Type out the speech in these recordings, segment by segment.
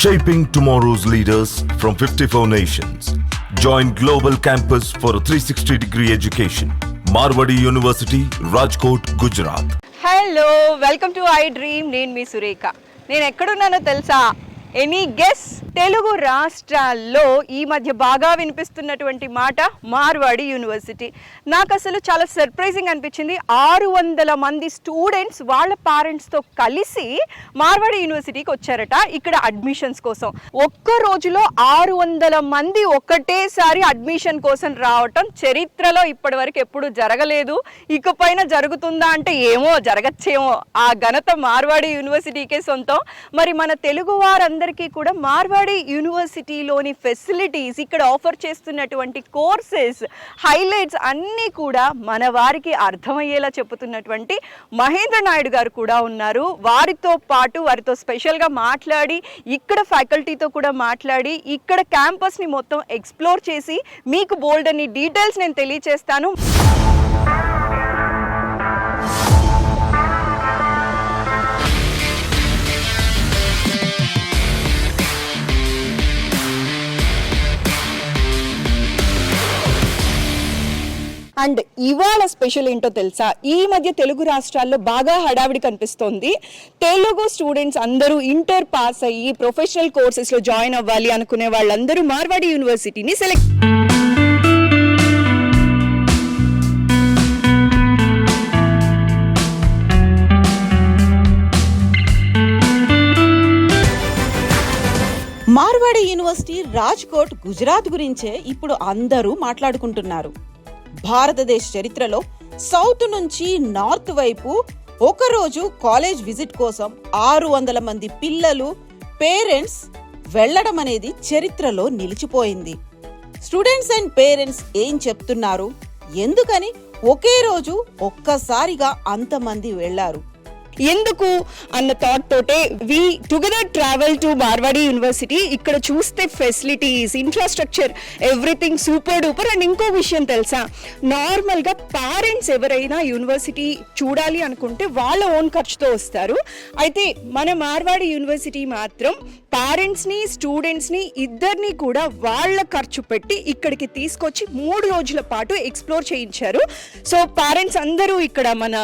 Shaping tomorrow's leaders from 54 nations. Join Global Campus for a 360-degree education. Marwadi University, Rajkot, Gujarat. Hello welcome to I dream. నేను మీ సురేఖ. నేను ఎక్కడున్నానో తెలుసా? Any guess? Telugu రాష్ట్రాల్లో ఈ మధ్య బాగా వినిపిస్తున్నటువంటి మాట మార్వాడి యూనివర్సిటీ. నాకు అసలు చాలా సర్ప్రైజింగ్ అనిపించింది. 600 మంది స్టూడెంట్స్ వాళ్ళ పేరెంట్స్తో కలిసి మార్వాడి యూనివర్సిటీకి వచ్చారట ఇక్కడ అడ్మిషన్స్ కోసం. ఒక్క రోజులో 600 మంది ఒకటేసారి అడ్మిషన్ కోసం రావటం చరిత్రలో ఇప్పటి వరకు ఎప్పుడు జరగలేదు. ఇకపైన జరుగుతుందా అంటే ఏమో, జరగచ్చేమో. ఆ ఘనత మార్వాడి యూనివర్సిటీకే సొంతం. మరి మన తెలుగు వారందరికీ కూడా మార్వాడి యూనివర్సిటీలోని ఫెసిలిటీస్, ఇక్కడ ఆఫర్ చేస్తున్నటువంటి కోర్సెస్, హైలైట్స్ అన్నీ కూడా మన వారికి అర్థమయ్యేలా చెప్పుతున్నటువంటి మహేంద్ర నాయుడు గారు కూడా ఉన్నారు. వారితో స్పెషల్గా మాట్లాడి, ఇక్కడ ఫ్యాకల్టీతో కూడా మాట్లాడి, ఇక్కడ క్యాంపస్ని మొత్తం ఎక్స్ప్లోర్ చేసి మీకు బోల్డ్ అని డీటెయిల్స్ నేను తెలియచేస్తాను. అండ్ ఇవాళ స్పెషల్ ఏంటో తెలుసా? ఈ మధ్య తెలుగు రాష్ట్రాల్లో బాగా హడావిడి కనిపిస్తోంది. తెలుగు స్టూడెంట్స్ అందరూ ఇంటర్ పాస్ అయ్యి ప్రొఫెషనల్ కోర్సెస్లో జాయిన్ అవ్వాలి అనుకునే వాళ్ళందరూ మార్వాడి యూనివర్సిటీని సెలెక్ట్. మార్వాడి యూనివర్సిటీ రాజ్కోట్, గుజరాత్ గురించే ఇప్పుడు అందరూ మాట్లాడుకుంటున్నారు. భారతదేశ చరిత్రలో సౌత్ నుంచి నార్త్ వైపు ఒకరోజు కాలేజ్ విజిట్ కోసం 600 మంది పిల్లలు, పేరెంట్స్ వెళ్లడం అనేది చరిత్రలో నిలిచిపోయింది. స్టూడెంట్స్ అండ్ పేరెంట్స్ ఏం చెప్తున్నారు, ఎందుకని ఒకే రోజు ఒక్కసారిగా అంతమంది వెళ్లారు, ఎందుకు అన్న థాట్ తోటే we together travel to Marwadi university. ఇక్కడ చూస్తే facilities, infrastructure, everything super duper. And ఇంకో విషయం తెలుసా, నార్మల్గా పేరెంట్స్ ఎవరైనా యూనివర్సిటీ చూడాలి అనుకుంటే వాళ్ళ ఓన్ ఖర్చుతో వస్తారు. అయితే మన మార్వాడి యూనివర్సిటీ మాత్రం పేరెంట్స్ని, స్టూడెంట్స్ని ఇద్దరిని కూడా వాళ్ళ ఖర్చు పెట్టి ఇక్కడికి తీసుకొచ్చి 3 రోజుల పాటు ఎక్స్ప్లోర్ చేయించారు. సో పేరెంట్స్ అందరూ ఇక్కడ మన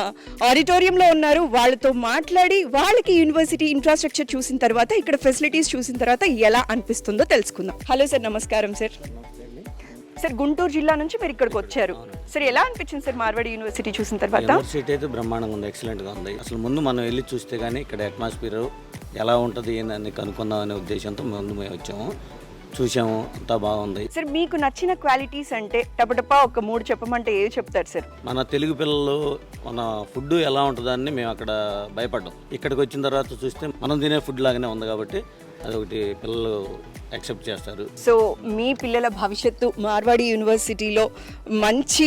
ఆడిటోరియంలో ఉన్నారు. వాళ్ళతో మాట్లాడి వాళ్ళకి యూనివర్సిటీ ఇన్ఫ్రాస్ట్రక్చర్ చూసిన తర్వాత, ఇక్కడ ఫెసిలిటీస్ చూసిన తర్వాత ఎలా అనిపిస్తుందో తెలుసుకుందాం. హలో సార్, నమస్కారం సార్. సార్, గుంటూరు జిల్లా నుంచి మీరు ఇక్కడికి వచ్చారు. సార్, ఎలా అనిపించింది సార్ మార్వాడి యూనివర్సిటీ చూసిన తర్వాత? యూనివర్సిటీ అయితే బ్రహ్మాండంగా ఉంది, ఎక్సలెంట్గా ఉంది. అసలు ముందు మనం వెళ్ళి చూస్తే కానీ ఇక్కడ అట్మాస్ఫియర్ ఎలా ఉంటుంది ఏందని కనుక్కుందాం అనే ఉద్దేశంతో ముందు మేము వచ్చాము, చూసాము, అంతా బాగుంది. సార్, మీకు నచ్చిన క్వాలిటీస్ అంటే టపటపా ఒక 3 చెప్పమంటే ఏవి చెప్తారు సార్? మన తెలుగు పిల్లలు, మన ఫుడ్ ఎలా ఉంటుందని మేము అక్కడ భయపడ్డాం. ఇక్కడికి వచ్చిన తర్వాత చూస్తే మనం తినే ఫుడ్ లాగానే ఉంది కాబట్టి అదొకటి పిల్లలు యాక్సెప్ట్ చేస్తారు. సో మీ పిల్లల భవిష్యత్తు మార్వాడి యూనివర్సిటీలో మంచి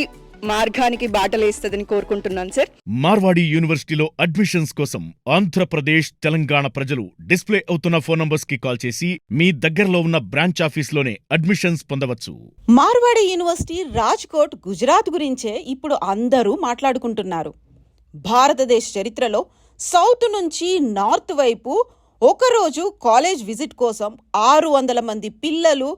మార్గానికి బాటలేస్తుందని కోరుకుంటున్నాను సార్. మార్వాడి యూనివర్సిటీలో అడ్మిషన్స్ కోసం ఆంధ్రప్రదేశ్, తెలంగాణ ప్రజలు డిస్ప్లే అవుతున్న ఫోన్ నంబర్స్ కి కాల్ చేసి మీ దగ్గరలో ఉన్న బ్రాంచ్ ఆఫీస్ లోనే అడ్మిషన్స్ పొందవచ్చు. మార్వాడి యూనివర్సిటీ రాజ్కోట్, గుజరాత్ గురించే ఇప్పుడు అందరూ మాట్లాడుకుంటున్నారు. భారతదేశ చరిత్రలో సౌత్ నుంచి నార్త్ వైపు ఒకరోజు కాలేజ్ విజిట్ కోసం 600 మంది పిల్లలు,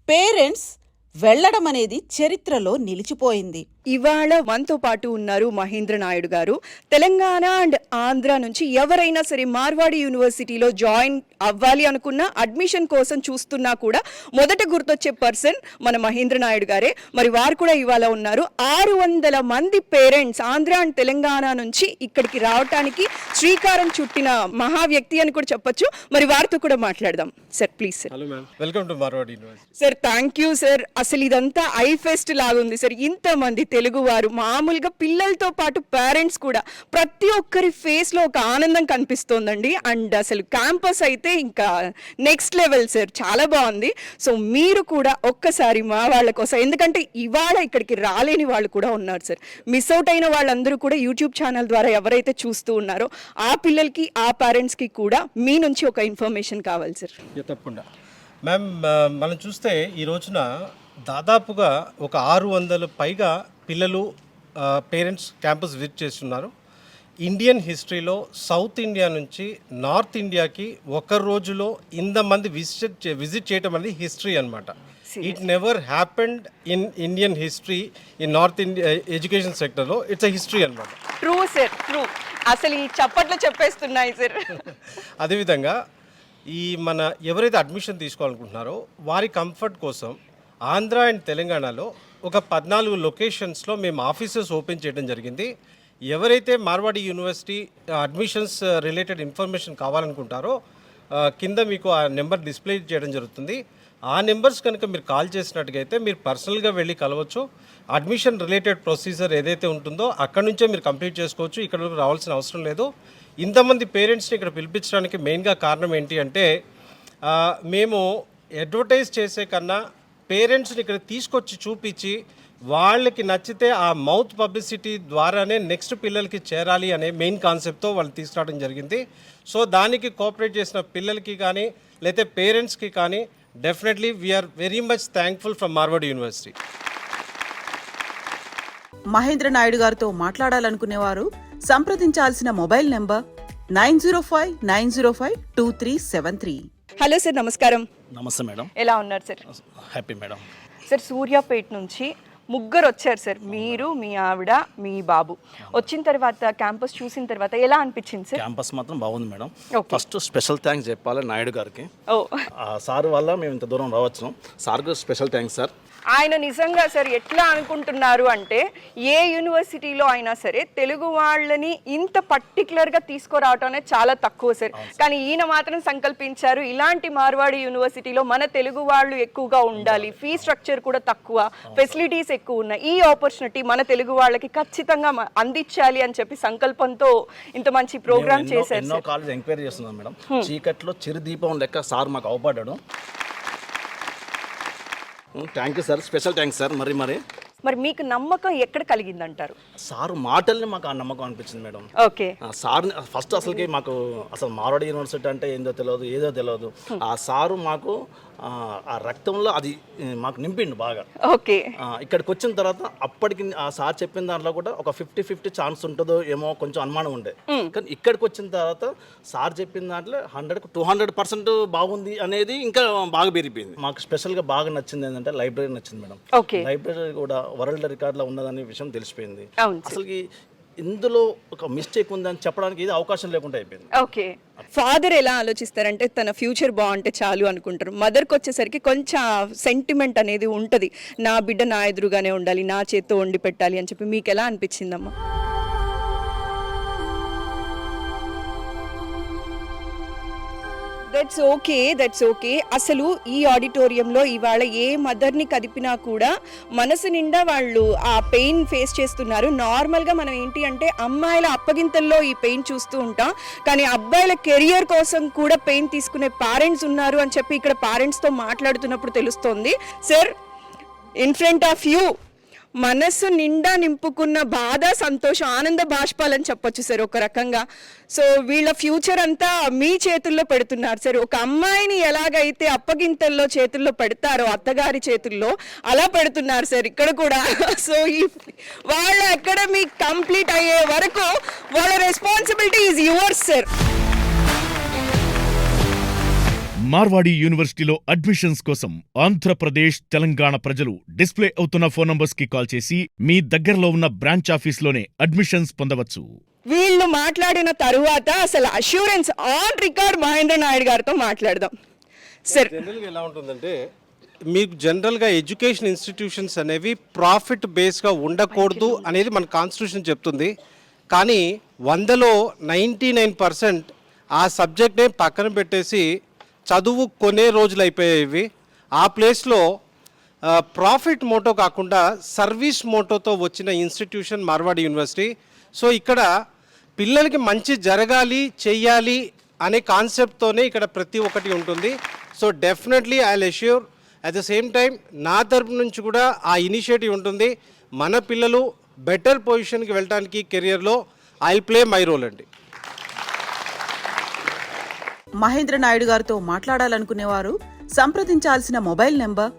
పేరెంట్స్ వెళ్లడం అనేది చరిత్రలో నిలిచిపోయింది. ఇవాళ మనతో పాటు ఉన్నారు మహేంద్ర నాయుడు గారు. తెలంగాణ అండ్ ఆంధ్ర నుంచి ఎవరైనా సరే మార్వాడి యూనివర్సిటీలో జాయిన్ అవ్వాలి అనుకున్నా, అడ్మిషన్ కోసం చూస్తున్నా కూడా మొదట గుర్తొచ్చే పర్సన్ మన మహేంద్ర నాయుడు గారే. మరి వారు కూడా ఇవాళ ఉన్నారు. 600 మంది పేరెంట్స్ ఆంధ్ర అండ్ తెలంగాణ నుంచి ఇక్కడికి రావటానికి శ్రీకారం చుట్టిన మహా వ్యక్తి అని కూడా చెప్పొచ్చు. మరి వారితో కూడా మాట్లాడదాం. Sir, please sir. Hello ma'am, welcome to Marwadi university. Sir, thank you sir. అసలు ఇదంతా ఐ ఫెస్ట్ లాగుంది సార్. ఇంతమంది తెలుగు వారు, మామూలుగా పిల్లలతో పాటు పేరెంట్స్ కూడా, ప్రతి ఒక్కరి ఫేస్ లో ఒక ఆనందం కనిపిస్తోందండి. అండ్ అసలు క్యాంపస్ అయితే ఇంకా నెక్స్ట్ లెవెల్ సార్, చాలా బాగుంది. సో మీరు కూడా ఒక్కసారి మా వాళ్ళ కోసం, ఎందుకంటే ఇవాళ ఇక్కడికి రాలేని వాళ్ళు కూడా ఉన్నారు సార్, మిస్ అవుట్ అయిన వాళ్ళందరూ కూడా యూట్యూబ్ ఛానల్ ద్వారా ఎవరైతే చూస్తూ ఉన్నారో ఆ పిల్లలకి, ఆ పేరెంట్స్కి కూడా మీ నుంచి ఒక ఇన్ఫర్మేషన్ కావాలి సార్. తప్పకుండా మ్యామ్. మనం చూస్తే ఈ రోజున దాదాపుగా ఒక 600 పైగా పిల్లలు, పేరెంట్స్ క్యాంపస్ విజిట్ చేస్తున్నారు. ఇండియన్ హిస్టరీలో సౌత్ ఇండియా నుంచి నార్త్ ఇండియాకి ఒక రోజులో ఇంతమంది విజిట్ చేయటం అనేది హిస్టరీ అనమాట. It never happened in Indian history in north India education సెక్టర్లో. ఇట్స్ అ హిస్టరీ అనమాట. True sir, true. అసలు ఈ చప్పట్లు చెప్పేస్తున్నాయి సార్. అదేవిధంగా ఈ మన ఎవరైతే అడ్మిషన్ తీసుకోవాలనుకుంటున్నారో వారి కంఫర్ట్ కోసం ఆంధ్ర అండ్ తెలంగాణలో ఒక 14 లొకేషన్స్లో మేము ఆఫీసెస్ ఓపెన్ చేయడం జరిగింది. ఎవరైతే Marwadi university admissions related information కావాలనుకుంటారో కింద మీకు ఆ నెంబర్ డిస్ప్లే చేయడం జరుగుతుంది. ఆ నెంబర్స్ కనుక మీరు కాల్ చేసినట్టుగైతే మీరు పర్సనల్గా వెళ్ళి కలవచ్చు. అడ్మిషన్ రిలేటెడ్ ప్రొసీజర్ ఏదైతే ఉంటుందో అక్కడ నుంచే మీరు కంప్లీట్ చేసుకోవచ్చు. ఇక్కడ రావాల్సిన అవసరం లేదు. ఇంతమంది పేరెంట్స్ని ఇక్కడ పిలిపించడానికి మెయిన్గా కారణం ఏంటి అంటే మేము అడ్వర్టైజ్ చేసే కన్నా పేరెంట్స్ని ఇక్కడ తీసుకొచ్చి చూపించి వాళ్ళకి నచ్చితే ఆ మౌత్ పబ్లిసిటీ ద్వారానే నెక్స్ట్ పిల్లలకి చేరాలి అనే మెయిన్ కాన్సెప్ట్తో వాళ్ళు తీసుకురావడం జరిగింది. సో దానికి కోఆపరేట్ చేసిన పిల్లలకి కానీ లేకపోతే పేరెంట్స్కి కానీ definitely we are very much thankful from Marwadi university. Mahendra Naidu గారితో మాట్లాడాలనుకునేవారు సంప్రదించాల్సిన మొబైల్ నెంబర్ 9059052373. హలో సార్, నమస్కారం. నమస్తే మేడం. ఎలా ఉన్నారు sir? Happy madam. Sir, Suryapet నుంచి ముగ్గురు వచ్చారు సార్. మీరు, మీ ఆవిడ, మీ బాబు. వచ్చిన తర్వాత క్యాంపస్ చూసిన తర్వాత ఎలా అనిపించింది సార్? క్యాంపస్ మాత్రం బాగుంది madam. Okay. First special thanks చెప్పాలి నాయుడు గారికి. ఓ, సార్ వల్ల మేము ఇంత దూరం రావచ్చు. సార్కు స్పెషల్ థ్యాంక్స్ సార్. ఆయన నిజంగా సార్ ఎట్లా అనుకుంటున్నారు అంటే ఏ యూనివర్సిటీలో అయినా సరే తెలుగు వాళ్ళని ఇంత పర్టికులర్గా తీసుకురావటం అనేది చాలా తక్కువ సార్. కానీ ఈయన మాత్రం సంకల్పించారు ఇలాంటి మార్వాడి యూనివర్సిటీలో మన తెలుగు వాళ్ళు ఎక్కువగా ఉండాలి, ఫీ స్ట్రక్చర్ కూడా తక్కువ, ఫెసిలిటీస్ ఎక్కువ ఉన్నాయి, ఈ ఆపర్చునిటీ మన తెలుగు వాళ్ళకి ఖచ్చితంగా అందించాలి అని చెప్పి సంకల్పంతో ఇంత మంచి ప్రోగ్రామ్ చేశారు. ఎన్నో కాలేజ్ ఎంక్వైరీ చేస్తున్నాం మేడం. చీకట్లో చిరు దీపం లెక్క సార్ మాకు అవపడ్డాడు. Thank you sir, special thanks sir. మరి మీకు నమ్మకం ఎక్కడ కలిగిందంటారు? సార్ మాటల్ని మాకు ఆ నమ్మకం అనిపించింది మేడం. ఓకే. సార్ ఫస్ట్ అసలుకి మాకు అసలు మార్వాడి యూనివర్సిటీ అంటే ఏందో తెలియదు, ఏదో తెలియదు. ఆ సారు మాకు ఆ రక్తంలో అది మాకు నింపిండు బాగా. ఓకే. ఇక్కడికి వచ్చిన తర్వాత అప్పటికి ఆ సార్ చెప్పిన దాంట్లో కూడా ఒక 50-50 ఛాన్స్ ఉంటుందో ఏమో కొంచెం అనుమానం ఉండే. కానీ ఇక్కడికి వచ్చిన తర్వాత సార్ చెప్పిన దాంట్లో 100-200% బాగుంది అనేది ఇంకా బాగా పెరిగిపోయింది. మాకు స్పెషల్గా బాగా నచ్చింది ఏంటంటే లైబ్రరీ నచ్చింది మేడం. లైబ్రరీ కూడా వరల్డ్ రికార్డులో ఉన్నదనే విషయం తెలిసిపోయింది. అసలుకి ఇందులో ఒక మిస్టేక్ ఉందని చెప్పడానికి ఇది అవకాశం లేకుండా అయిపోయింది. ఓకే. ఫాదర్ ఎలా ఆలోచిస్తారంటే తన ఫ్యూచర్ బాగుంటే చాలు అనుకుంటారు. మదర్కి వచ్చేసరికి కొంచెం సెంటిమెంట్ అనేది ఉంటుంది, నా బిడ్డ నా ఎదురుగానే ఉండాలి, నా చేత్తో వండి పెట్టాలి అని చెప్పి. మీకు ఎలా అనిపించిందమ్మా? That's okay. అసలు ఈ ఆడిటోరియంలో ఇవాళ ఏ మదర్ని కదిపినా కూడా మనసు నిండా వాళ్ళు ఆ పెయిన్ ఫేస్ చేస్తున్నారు. నార్మల్గా మనం ఏంటి అంటే అమ్మాయిల అప్పగింతల్లో ఈ పెయిన్ చూస్తూ ఉంటాం, కానీ అబ్బాయిల కెరియర్ కోసం కూడా పెయిన్ తీసుకునే పేరెంట్స్ ఉన్నారు అని చెప్పి ఇక్కడ పేరెంట్స్తో మాట్లాడుతున్నప్పుడు తెలుస్తోంది. Sir, in front of you మనస్సు నిండా నింపుకున్న బాధ, సంతోషం, ఆనంద బాష్పాలని చెప్పొచ్చు సార్ ఒక రకంగా. సో వీళ్ళ ఫ్యూచర్ అంతా మీ చేతుల్లో పెడుతున్నారు సార్. ఒక అమ్మాయిని ఎలాగైతే అప్పగింతల్లో చేతుల్లో పెడతారో అత్తగారి చేతుల్లో, అలా పెడుతున్నారు సార్ ఇక్కడ కూడా. సో ఈ వాళ్ళ అకాడమీ కంప్లీట్ అయ్యే వరకు వాళ్ళ responsibility is yours sir. Marwadi యూనివర్సిటీలో అడ్మిషన్స్ కోసం ఆంధ్రప్రదేశ్, తెలంగాణ ప్రజలు డిస్ప్లే అవుతున్న ఫోన్ నంబర్స్ కి కాల్ చేసి మీ దగ్గరలో ఉన్న బ్రాంచ్ ఆఫీస్లోనే అడ్మిషన్స్ పొందవచ్చు. వీళ్ళు మాట్లాడిన తరువాత అసలు assurance on record Mahendra Naidu గారితో మాట్లాడదాం సార్. జనరల్గా ఎలా ఉంటుందంటే మీకు జనరల్గా ఎడ్యుకేషన్ ఇన్స్టిట్యూషన్స్ అనేవి ప్రాఫిట్ బేస్గా ఉండకూడదు అనేది మన కాన్స్టిట్యూషన్ చెప్తుంది. కానీ 100లో 99% ఆ సబ్జెక్ట్నే పక్కన పెట్టేసి చదువు కొనే రోజులు అయిపోయేవి. ఆ ప్లేస్లో ప్రాఫిట్ మోటో కాకుండా సర్వీస్ మోటోతో వచ్చిన ఇన్స్టిట్యూషన్ మార్వాడి యూనివర్సిటీ. సో ఇక్కడ పిల్లలకి మంచి జరగాలి, చెయ్యాలి అనే కాన్సెప్ట్తోనే ఇక్కడ ప్రతి ఒక్కటి ఉంటుంది. So definitely I will assure at the same time నా తరపు నుంచి కూడా ఆ ఇనిషియేటివ్ ఉంటుంది. మన పిల్లలు బెటర్ పొజిషన్కి వెళ్ళడానికి కెరియర్లో I will play my role అండి. మహేంద్ర నాయుడు గారితో మాట్లాడాలనుకునేవారు సంప్రదించాల్సిన మొబైల్ నెంబర్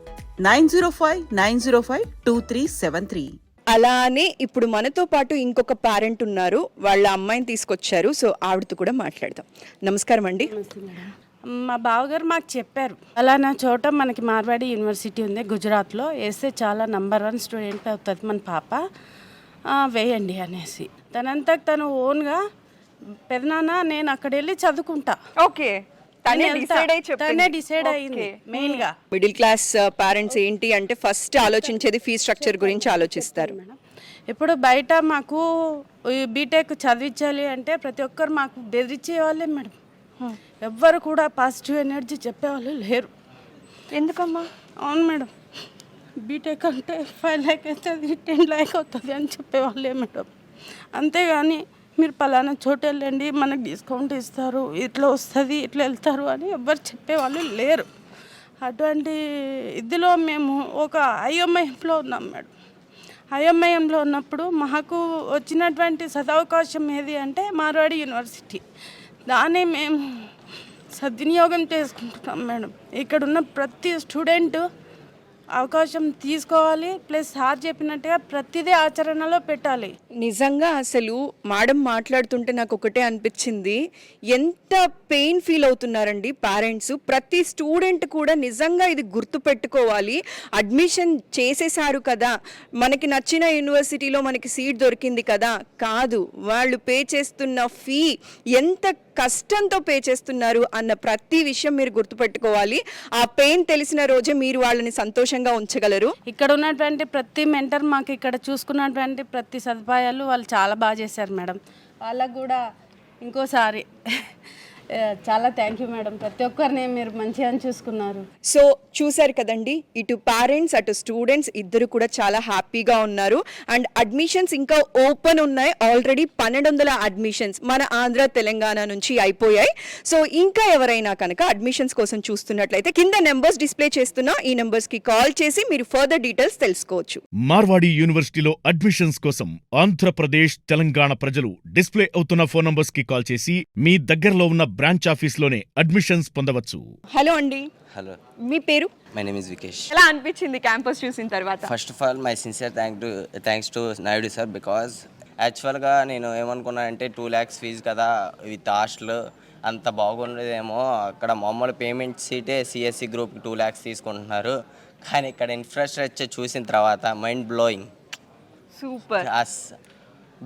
9059052373. అలానే ఇప్పుడు మనతో పాటు ఇంకొక పేరెంట్ ఉన్నారు, వాళ్ళ అమ్మాయిని తీసుకొచ్చారు. సో ఆవిడతో కూడా మాట్లాడదాం. నమస్కారం అండి. మా బావగారు మాకు చెప్పారు, అలా నా చోట మనకి మార్వాడి యూనివర్సిటీ ఉంది గుజరాత్లో, వేస్తే చాలా నంబర్ 1 స్టూడెంట్ అవుతుంది మన పాప, వేయండి అనేసి. తనంతకు తను ఓన్గా పెదనాన్న నేను అక్కడ వెళ్ళి చదువుకుంటా, ఓకే, తనే డిసైడ్ అయ్యింది మెయిన్గా. మిడిల్ క్లాస్ పేరెంట్స్ ఏంటి అంటే ఫస్ట్ ఆలోచించేది ఫీజ్ స్ట్రక్చర్ గురించి ఆలోచిస్తారు. ఇప్పుడు బయట మాకు బీటెక్ చదివించాలి అంటే ప్రతి ఒక్కరు మాకు బెదిరించేవాళ్ళే మేడం. ఎవ్వరు కూడా పాజిటివ్ ఎనర్జీ చెప్పేవాళ్ళు లేరు. ఎందుకమ్మా? అవును మేడం, బీటెక్ అంటే 5 lakh అవుతుంది, 10 lakh అవుతుంది అని చెప్పేవాళ్ళే మేడం. అంతేగాని మీరు పలానా చోటు వెళ్ళండి మనకు డిస్కౌంట్ ఇస్తారు, ఇట్లా వస్తుంది, ఇట్లా వెళ్తారు అని ఎవ్వరు చెప్పేవాళ్ళు లేరు. అటువంటి ఇదిలో మేము ఒక అయోమయంలో ఉన్నాం మేడం. అయోమయంలో ఉన్నప్పుడు మాకు వచ్చినటువంటి సదవకాశం ఏది అంటే మార్వాడి యూనివర్సిటీ. దాన్ని మేము సద్వినియోగం చేసుకుంటున్నాం మేడం. ఇక్కడున్న ప్రతి స్టూడెంట్ అవకాశం తీసుకోవాలి, ప్లస్ సార్ చెప్పినట్టుగా ప్రతిదీ ఆచరణలో పెట్టాలి. నిజంగా అసలు మేడం మాట్లాడుతుంటే నాకు ఒకటే అనిపించింది, ఎంత పెయిన్ ఫీల్ అవుతున్నారండి పేరెంట్స్. ప్రతి స్టూడెంట్ కూడా నిజంగా ఇది గుర్తు పెట్టుకోవాలి. అడ్మిషన్ చేసేసారు కదా, మనకి నచ్చిన యూనివర్సిటీలో మనకి సీట్ దొరికింది కదా, కాదు, వాళ్ళు పే చేస్తున్న ఫీ ఎంత కష్టంతో పే చేస్తున్నారు అన్న ప్రతి విషయం మీరు గుర్తుపెట్టుకోవాలి. ఆ పెయిన్ తెలిసిన రోజే మీరు వాళ్ళని సంతోషంగా ఉంచగలరు. ఇక్కడ ఉన్నటువంటి ప్రతి మెంటర్ మాకు ఇక్కడ చూసుకున్నటువంటి ప్రతి సదుపాయాలు వాళ్ళు చాలా బాగా చేశారు మేడం. వాళ్ళకు కూడా ఇంకోసారి చాలా థ్యాంక్ యూ మేడం. ప్రతి ఒక్కరిని మీరు మంచిగా చూసుకున్నారు. సో చూసారు కదండి, ఇటు పేరెంట్స్ అటు స్టూడెంట్స్ ఇద్దరు కూడా చాలా హ్యాపీగా ఉన్నారు. అండ్ అడ్మిషన్స్ ఇంకా ఓపెన్ ఉన్నాయి. ఆల్రెడీ 1200 అడ్మిషన్స్ మన ఆంధ్ర తెలంగాణ నుంచి అయిపోయాయి. సో ఇంకా ఎవరైనా కనుక అడ్మిషన్స్ కోసం చూస్తున్నట్లయితే కింద నెంబర్స్ డిస్ప్లే చేస్తున్నా, ఈ నెంబర్స్ కి కాల్ చేసి మీరు ఫర్దర్ డీటెయిల్స్ తెలుసుకోవచ్చు. మార్వాడి యూనివర్సిటీలో అడ్మిషన్స్ కోసం ఆంధ్రప్రదేశ్ తెలంగాణ ప్రజలు డిస్ప్లే అవుతున్న ఫోన్ నంబర్స్ కి కాల్ చేసి మీ దగ్గరలో ఉన్న బ్రాంచ్ ఆఫీస్లోనే అడ్మిషన్స్ పొందవచ్చు. హలో అండి. హలో, మీ పేరు? My name is Vikesh. ఎలా అనిపించింది క్యాంపస్ చూసిన తర్వాత? First of all my sincere thanks to Naidu sir. Because యాక్చువల్గా నేను ఏమనుకున్నానంటే 2 lakhs ఫీజు కదా విత్ హాస్టల్ అంత బాగుండేదేమో, అక్కడ మామూలు పేమెంట్ సీటే సిఎస్సి గ్రూప్కి 2 lakhs తీసుకుంటున్నారు. కానీ ఇక్కడ ఇన్ఫ్రాస్ట్రక్చర్ చూసిన తర్వాత mind blowing. Super.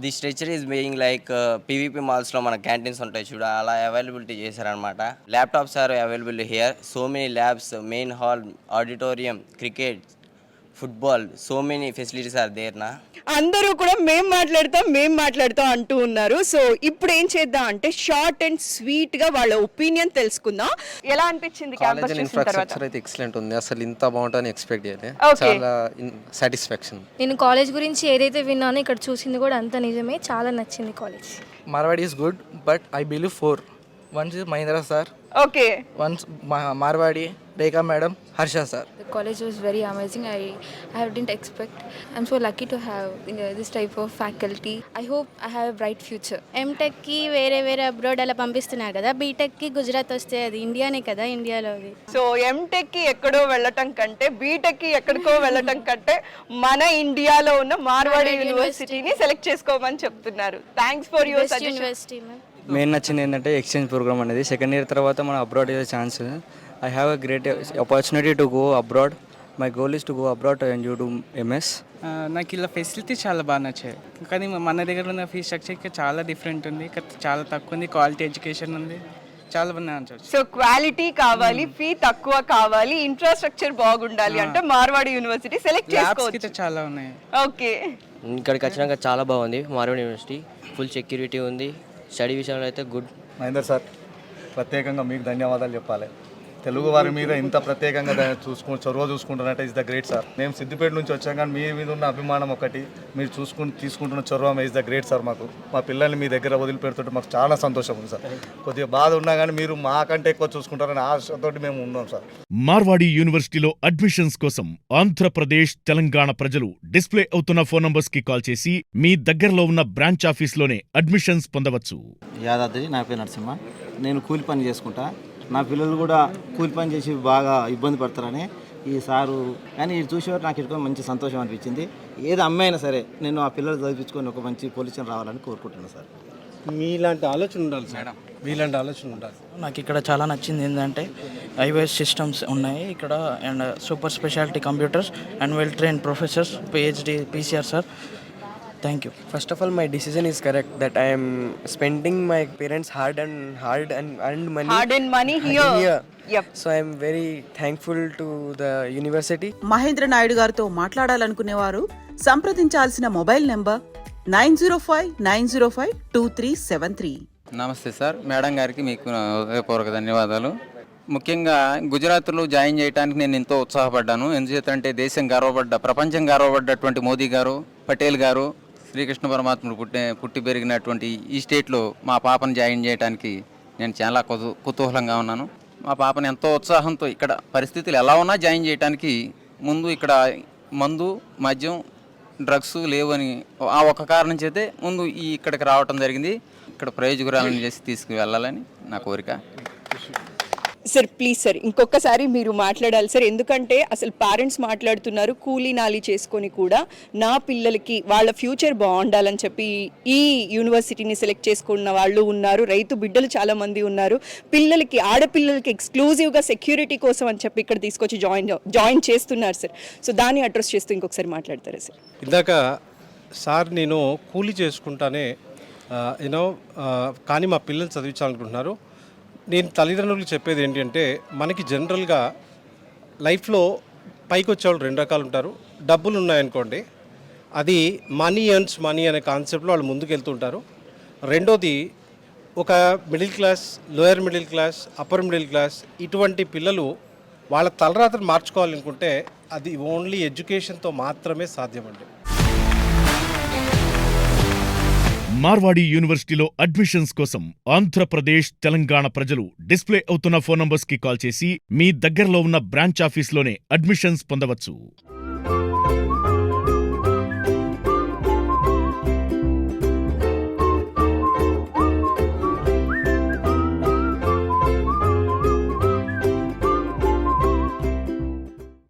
The structure is being like PVP మాల్స్లో మన క్యాంటీన్స్ ఉంటాయి చూడ, అలా అవైలబిలిటీ చేశారనమాట. Laptops are available here, so many labs, main hall, auditorium, cricket, football, so many facilities are there నా. అందరూ కూడా మేం మాట్లాడతాం అంటూ ఉన్నారు. సో ఇప్పుడు ఏం చేద్దాం అంటే షార్ట్ అండ్ స్వీట్ గా వాళ్ళ ఒపీనియన్ తెలుసుకుందాం. ఎలా అనిపించింది క్యాంపస్ చూసిన తర్వాత? ఇన్ఫ్రాస్ట్రక్చర్ అయితే ఎక్సలెంట్ ఉంది, అసలు ఇంత బాగుంటుందని ఎక్స్పెక్ట్ చేయలేదు. చాలా సాటిస్ఫాక్షన్. నేను కాలేజ్ గురించి ఏదైతే విన్నానో ఇక్కడ చూసింది కూడా అంత నిజమే, చాలా నచ్చింది college. Marwadi is good, but I believe 4. Once is Mahindra sir. Okay. Once Marwadi, Rekha madam, Harsha sir. The college was very amazing. I didn't expect. I'm so lucky to have this type of faculty. I hope I have a bright future. M.Tech కి వేరే abroad అలా పంపిస్తున్నారు కదా, BTech కి గుజరాత్ వస్తే అది ఇండియానే కదా, ఇండియాలో. సో M.Tech కి ఎక్కడో వెళ్ళటం కంటే బీటెక్ కి ఎక్కడికో వెళ్ళటం కంటే మన ఇండియాలో ఉన్న మార్వాడి యూనివర్సిటీని సెలెక్ట్ చేసుకోమని చెప్తున్నారు. Thanks for your suggestion. University ma'am. Main నచ్చింది ఏంటంటే ఎక్స్చేంజ్ ప్రోగ్రామ్ అనేది. సెకండ్ ఇయర్ తర్వాత మనం అబ్రాడ్ అయ్యే chance. I have a great opportunity to go abroad. My goal is to go abroad and you do MS. నాకు ఇలా facility చాలా బాగా నచ్చాయి, కానీ మన దగ్గర ఉన్న ఫీ స్ట్రక్చర్ చాలా డిఫరెంట్ ఉంది, చాలా తక్కువ ఉంది, క్వాలిటీ ఎడ్యుకేషన్ ఉంది, చాలా బాగా. సో క్వాలిటీ కావాలి, ఫీ తక్కువ కావాలి, ఇన్ఫ్రాస్ట్రక్చర్ బాగుండాలి అంటే మార్వాడి యూనివర్సిటీ సెలెక్ట్ చేసుకోవచ్చు. చాలా ఉన్నాయి. ఓకే, ఇక్కడికి వచ్చినాక చాలా బాగుంది మార్వాడి యూనివర్సిటీ. ఫుల్ సెక్యూరిటీ ఉంది. స్టడీ విషయంలో అయితే గుడ్. మహేందర్ సార్, ప్రత్యేకంగా మీకు ధన్యవాదాలు చెప్పాలి. తెలుగు వారి మీద ఇంత ప్రత్యేకంగా చొరవ చూసుకుంటున్నట్టే ఇస్ ద గ్రేట్ సార్. మేము సిద్దిపేట నుంచి వచ్చాం, కానీ మీ మీద ఉన్న అభిమానం ఒకటి, మీరు తీసుకుంటున్న చొరవ ఇస్ ద గ్రేట్ సార్. మాకు మా పిల్లల్ని మీ దగ్గర వదిలిపెడుతుంటే మాకు చాలా సంతోషం ఉంది సార్. కొద్దిగా బాధ ఉన్నా కానీ మీరు మాకంటే ఎక్కువ చూసుకుంటారని ఆశతో మేము ఉన్నాం సార్. మార్వాడి యూనివర్సిటీలో అడ్మిషన్స్ కోసం ఆంధ్రప్రదేశ్ తెలంగాణ ప్రజలు డిస్ప్లే అవుతున్న ఫోన్ నంబర్స్ కి కాల్ చేసి మీ దగ్గరలో ఉన్న బ్రాంచ్ ఆఫీస్లోనే అడ్మిషన్స్ పొందవచ్చు. యాదాద్రి, నా పేరు నరసింహ. నేను కూలి పని చేసుకుంటా. నా పిల్లలు కూడా కూలి పని చేసి బాగా ఇబ్బంది పడతారని ఈ సారు కానీ ఇది చూసేవారు నాకు ఇక్కడ మంచి సంతోషం అనిపించింది. ఏది అమ్మాయినా సరే నేను ఆ పిల్లలు చదివించుకొని ఒక మంచి పొజిషన్ రావాలని కోరుకుంటున్నాను సార్. మీలాంటి ఆలోచన ఉండాలి సార్, మీలాంటి ఆలోచన ఉండాలి. నాకు ఇక్కడ చాలా నచ్చింది ఏంటంటే ఐవైఎస్ సిస్టమ్స్ ఉన్నాయి ఇక్కడ and super speciality computers and well train professors, PhD, PCR sir. Thank you. First of all, my decision is correct that I am spending my parents' hard and money. Hard earned money here. Yep. So I am very thankful to the university. Mahendra Naidu గారితో మాట్లాడాలనుకునేవారు సంప్రదించాల్సిన mobile number 9059052373. నమస్తే sir, madam గారికి మీకు హృదయపూర్వక ధన్యవాదాలు. ముఖ్యంగా గుజరాత్లో జాయిన్ చేయడానికి నేను ఎంతో ఉత్సాహపడ్డాను. ఎందుచేతంటే దేశం ప్రపంచం గర్వపడ్డటువంటి మోదీ గారు, పటేల్ గారు, శ్రీకృష్ణ పరమాత్ముడు పుట్టి పెరిగినటువంటి ఈ స్టేట్లో మా పాపను జాయిన్ చేయడానికి నేను చాలా కుతూహలంగా ఉన్నాను. మా పాపను ఎంతో ఉత్సాహంతో ఇక్కడ పరిస్థితులు ఎలా ఉన్నా జాయిన్ చేయడానికి ముందు ఇక్కడ మందు, మద్యం, డ్రగ్స్ లేవని ఆ ఒక్క కారణం చేతే ముందు ఇక్కడికి రావటం జరిగింది. ఇక్కడ ప్రయోజకురాలను చేసి తీసుకువెళ్ళాలని నా కోరిక. సార్ ప్లీజ్ సార్ ఇంకొకసారి మీరు మాట్లాడాలి సార్, ఎందుకంటే అసలు పేరెంట్స్ మాట్లాడుతున్నారు కూలీ నాలి చేసుకొని కూడా నా పిల్లలకి వాళ్ళ ఫ్యూచర్ బాగుండాలని చెప్పి ఈ యూనివర్సిటీని సెలెక్ట్ చేసుకున్న వాళ్ళు ఉన్నారు, రైతు బిడ్డలు చాలా మంది ఉన్నారు, పిల్లలకి ఆడపిల్లలకి ఎక్స్క్లూజివ్గా సెక్యూరిటీ కోసం అని చెప్పి ఇక్కడ తీసుకొచ్చి జాయిన్ చేస్తున్నారు సార్. సో దాన్ని అడ్రస్ చేస్తూ ఇంకొకసారి మాట్లాడతారా సార్? ఇందాక సార్ నేను కూలీ చేసుకుంటానే కానీ మా పిల్లలు చదివించాలనుకుంటున్నారు. నేను తల్లిదండ్రులకు చెప్పేది ఏంటంటే మనకి జనరల్గా లైఫ్లో పైకి వచ్చేవాళ్ళు రెండు రకాలు ఉంటారు. డబ్బులు ఉన్నాయనుకోండి, అది మనీ ఎర్న్స్ మనీ అనే కాన్సెప్ట్లో వాళ్ళు ముందుకు వెళ్తుంటారు. రెండోది ఒక middle class, lower middle class, upper middle class ఇటువంటి పిల్లలు వాళ్ళ తలరాత్రి మార్చుకోవాలనుకుంటే అది ఓన్లీ ఎడ్యుకేషన్తో మాత్రమే సాధ్యమండి. మార్వాడి యూనివర్సిటీలో అడ్మిషన్స్ కోసం ఆంధ్రప్రదేశ్, తెలంగాణ ప్రజలు డిస్ప్లే అవుతున్న ఫోన్ నంబర్స్ కి కాల్ చేసి మీ దగ్గరలో ఉన్న బ్రాంచ్ ఆఫీస్లోనే అడ్మిషన్స్ పొందవచ్చు.